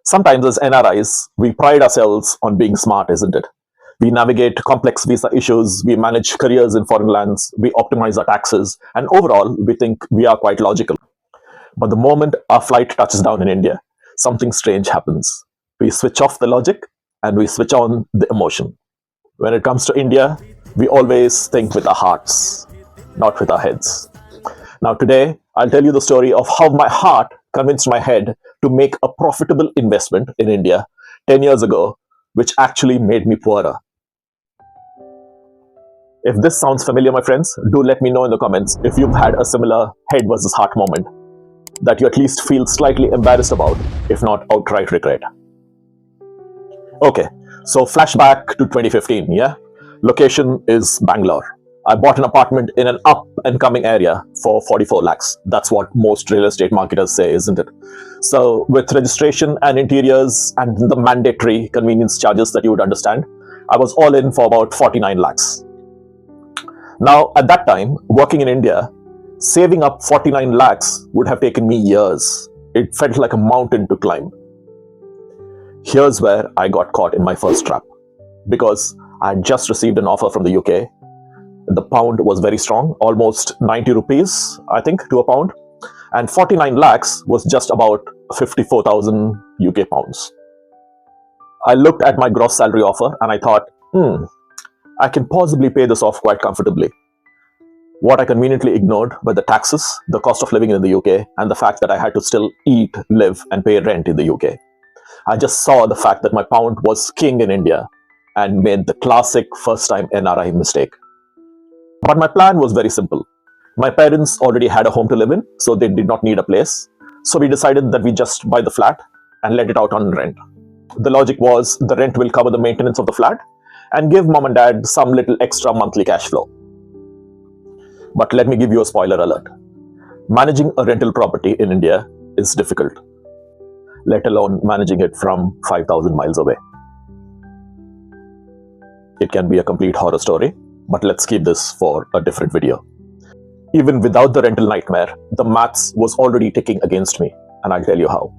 Sometimes as NRIs, we pride ourselves on being smart, isn't it? We navigate complex visa issues, we manage careers in foreign lands, we optimize our taxes, and overall, we think we are quite logical. But the moment our flight touches down in India, something strange happens. We switch off the logic and we switch on the emotion. When it comes to India, we always think with our hearts, not with our heads. Now, today, I'll tell you the story of how my heart convinced my head to make a profitable investment in India 10 years ago, which actually made me poorer. If this sounds familiar, my friends, do let me know in the comments if you've had a similar head versus heart moment that you at least feel slightly embarrassed about, if not outright regret. Okay, so flashback to 2015, yeah? Location is Bangalore. I bought an apartment in an up-and-coming area for 44 lakhs. That's what most real estate marketers say, isn't it? So with registration and interiors and the mandatory convenience charges that you would understand, I was all in for about 49 lakhs. Now, at that time, working in India, saving up 49 lakhs would have taken me years. It felt like a mountain to climb. Here's where I got caught in my first trap. Because I had just received an offer from the UK. The pound was very strong, almost 90 rupees, I think, to a pound. And 49 lakhs was just about 54,000 UK pounds. I looked at my gross salary offer and I thought, I can possibly pay this off quite comfortably. What I conveniently ignored were the taxes, the cost of living in the UK, and the fact that I had to still eat, live, and pay rent in the UK. I just saw the fact that my pound was king in India and made the classic first-time NRI mistake. But my plan was very simple. My parents already had a home to live in, so they did not need a place. So we decided that we just buy the flat and let it out on rent. The logic was the rent will cover the maintenance of the flat and give mom and dad some little extra monthly cash flow. But let me give you a spoiler alert. Managing a rental property in India is difficult, let alone managing it from 5,000 miles away. It can be a complete horror story, but let's keep this for a different video. Even without the rental nightmare, the maths was already ticking against me, and I'll tell you how.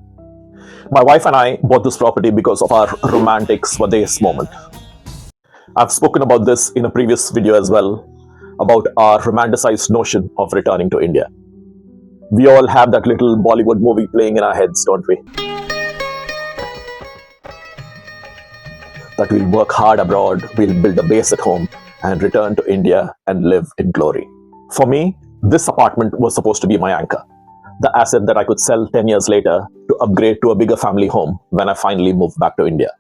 My wife and I bought this property because of our romantic Swades moment. I've spoken about this in a previous video as well, about our romanticized notion of returning to India. We all have that little Bollywood movie playing in our heads, don't we? That we'll work hard abroad, we'll build a base at home, and return to India and live in glory. For me, this apartment was supposed to be my anchor, the asset that I could sell 10 years later to upgrade to a bigger family home when I finally moved back to India.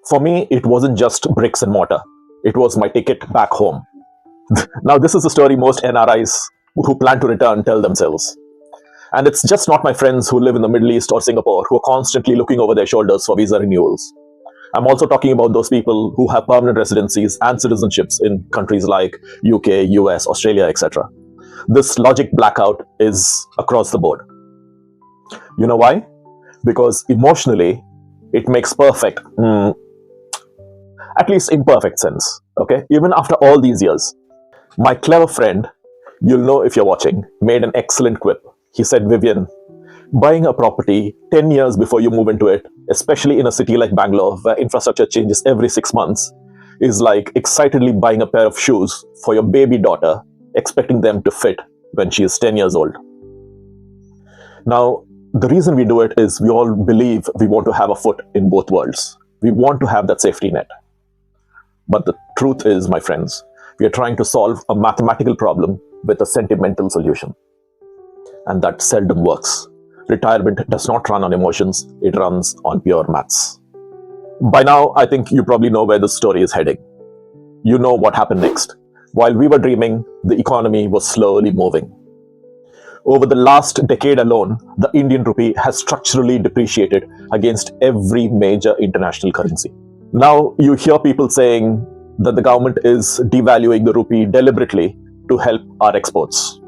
For me, it wasn't just bricks and mortar. It was my ticket back home. Now, this is a story most NRIs who plan to return tell themselves. And it's just not my friends who live in the Middle East or Singapore who are constantly looking over their shoulders for visa renewals. I'm also talking about those people who have permanent residencies and citizenships in countries like UK, US, Australia, etc. This logic blackout is across the board. You know why? Because emotionally, it makes perfect, at least imperfect sense, okay? Even after all these years. My clever friend, you'll know if you're watching, made an excellent quip. He said, Vivian, buying a property 10 years before you move into it, especially in a city like Bangalore where infrastructure changes every 6 months, is like excitedly buying a pair of shoes for your baby daughter, expecting them to fit when she is 10 years old. Now, the reason we do it is we all believe we want to have a foot in both worlds. We want to have that safety net. But the truth is, my friends, we are trying to solve a mathematical problem with a sentimental solution. And that seldom works. Retirement does not run on emotions, it runs on pure maths. By now, I think you probably know where this story is heading. You know what happened next. While we were dreaming, the economy was slowly moving. Over the last decade alone, the Indian rupee has structurally depreciated against every major international currency. Now, you hear people saying that the government is devaluing the rupee deliberately to help our exports.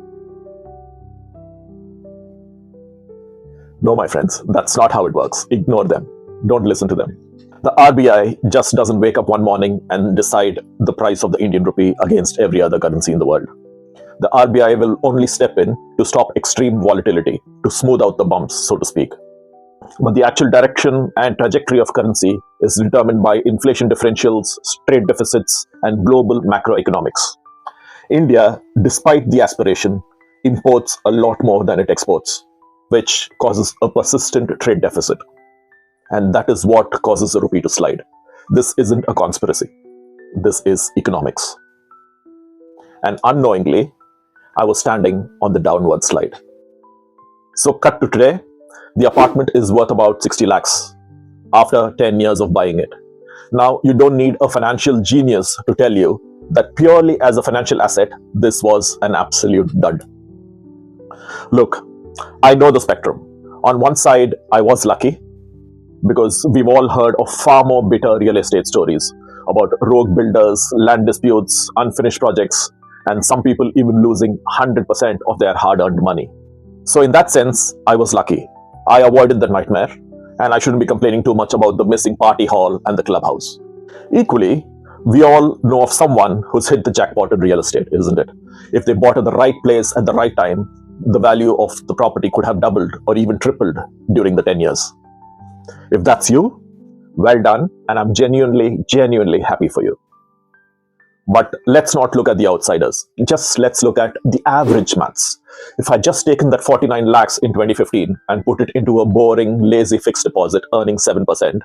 No, my friends, that's not how it works. Ignore them. Don't listen to them. The RBI just doesn't wake up one morning and decide the price of the Indian rupee against every other currency in the world. The RBI will only step in to stop extreme volatility, to smooth out the bumps, so to speak. But the actual direction and trajectory of currency is determined by inflation differentials, trade deficits, and global macroeconomics. India, despite the aspiration, imports a lot more than it exports, which causes a persistent trade deficit. And that is what causes the rupee to slide. This isn't a conspiracy. This is economics. And unknowingly, I was standing on the downward slide. So cut to today, the apartment is worth about 60 lakhs after 10 years of buying it. Now, you don't need a financial genius to tell you that purely as a financial asset, this was an absolute dud. Look, I know the spectrum. On one side, I was lucky because we've all heard of far more bitter real estate stories about rogue builders, land disputes, unfinished projects, and some people even losing 100% of their hard-earned money. So in that sense, I was lucky. I avoided the nightmare, and I shouldn't be complaining too much about the missing party hall and the clubhouse. Equally, we all know of someone who's hit the jackpot in real estate, isn't it? If they bought at the right place at the right time, the value of the property could have doubled or even tripled during the 10 years. If that's you, well done, and I'm genuinely happy for you. But let's not look at the outsiders. Just let's look at the average maths. If I just taken that 49 lakhs in 2015 and put it into a boring, lazy fixed deposit earning 7%,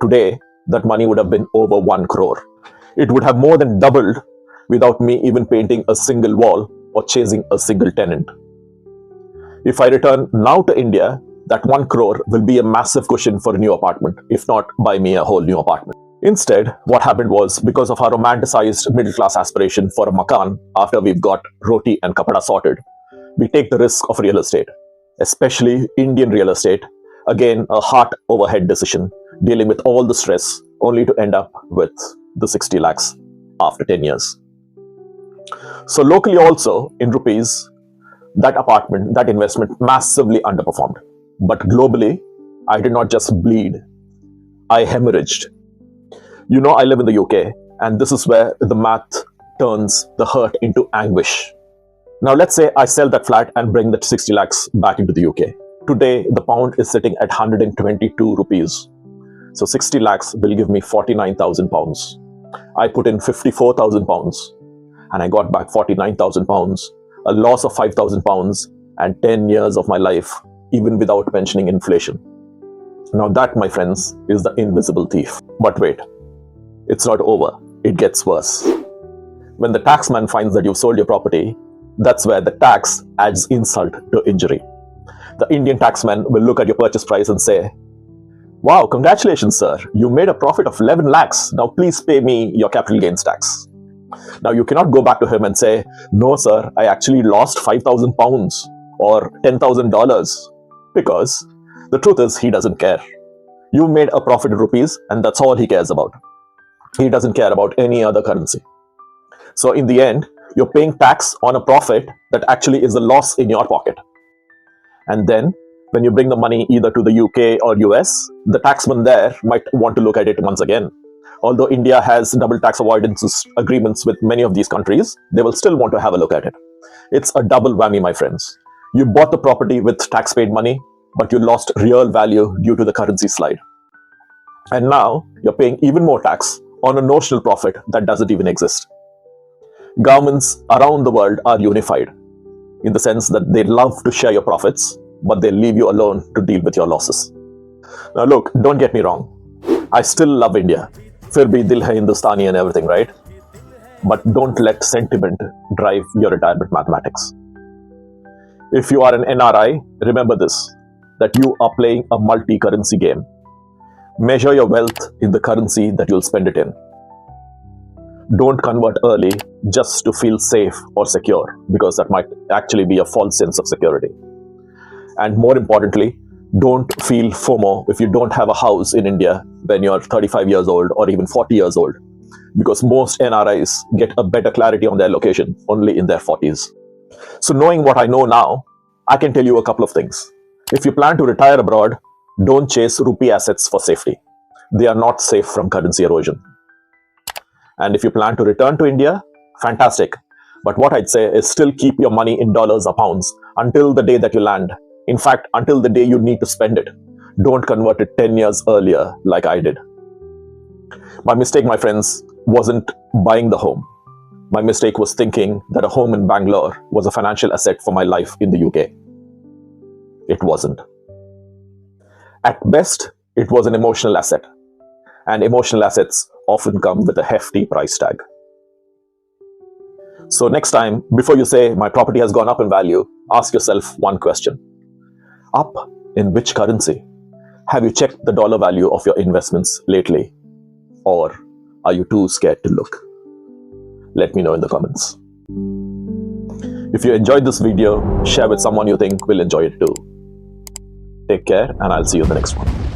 today that money would have been over 1 crore. It would have more than doubled without me even painting a single wall or chasing a single tenant. If I return now to India, that 1 crore will be a massive cushion for a new apartment, if not buy me a whole new apartment. Instead, what happened was, because of our romanticized middle-class aspiration for a makan after we've got roti and kapda sorted, we take the risk of real estate, especially Indian real estate, again a heart overhead decision, dealing with all the stress, only to end up with the 60 lakhs after 10 years. So locally also, in rupees, that apartment, that investment massively underperformed. But globally, I did not just bleed, I hemorrhaged. You know, I live in the UK, and this is where the math turns the hurt into anguish. Now, let's say I sell that flat and bring that 60 lakhs back into the UK. Today, the pound is sitting at 122 rupees. So 60 lakhs will give me 49,000 pounds. I put in 54,000 pounds, and I got back 49,000 pounds, a loss of 5,000 pounds, and 10 years of my life, even without mentioning inflation. Now that, my friends, is the invisible thief. But wait. It's not over. It gets worse. When the taxman finds that you've sold your property, that's where the tax adds insult to injury. The Indian taxman will look at your purchase price and say, "Wow, congratulations, sir. You made a profit of 11 lakhs. Now please pay me your capital gains tax." Now you cannot go back to him and say, "No, sir, I actually lost 5,000 pounds or $10,000. Because the truth is, he doesn't care. You made a profit in rupees, and that's all he cares about. He doesn't care about any other currency. So in the end, you're paying tax on a profit that actually is a loss in your pocket. And then, when you bring the money either to the UK or US, the taxman there might want to look at it once again. Although India has double tax avoidance agreements with many of these countries, they will still want to have a look at it. It's a double whammy, my friends. You bought the property with tax-paid money, but you lost real value due to the currency slide. And now, you're paying even more tax on a notional profit that doesn't even exist. Governments around the world are unified in the sense that they love to share your profits, but they leave you alone to deal with your losses. Now look, don't get me wrong. I still love India. Fir bhi dil hai Hindustani and everything, right? But don't let sentiment drive your retirement mathematics. If you are an NRI, remember this, that you are playing a multi-currency game. Measure your wealth in the currency that you'll spend it in. Don't convert early just to feel safe or secure, because that might actually be a false sense of security. And more importantly, don't feel FOMO if you don't have a house in India when you're 35 years old or even 40 years old, because most NRIs get a better clarity on their location only in their 40s. So knowing what I know now, I can tell you a couple of things. If you plan to retire abroad, don't chase rupee assets for safety. They are not safe from currency erosion. And if you plan to return to India, fantastic. But what I'd say is still keep your money in dollars or pounds until the day that you land. In fact, until the day you need to spend it. Don't convert it 10 years earlier like I did. My mistake, my friends, wasn't buying the home. My mistake was thinking that a home in Bangalore was a financial asset for my life in the UK. It wasn't. At best, it was an emotional asset. And emotional assets often come with a hefty price tag. So next time, before you say my property has gone up in value, ask yourself one question. Up in which currency? Have you checked the dollar value of your investments lately? Or are you too scared to look? Let me know in the comments. If you enjoyed this video, share with someone you think will enjoy it too. Take care, and I'll see you in the next one.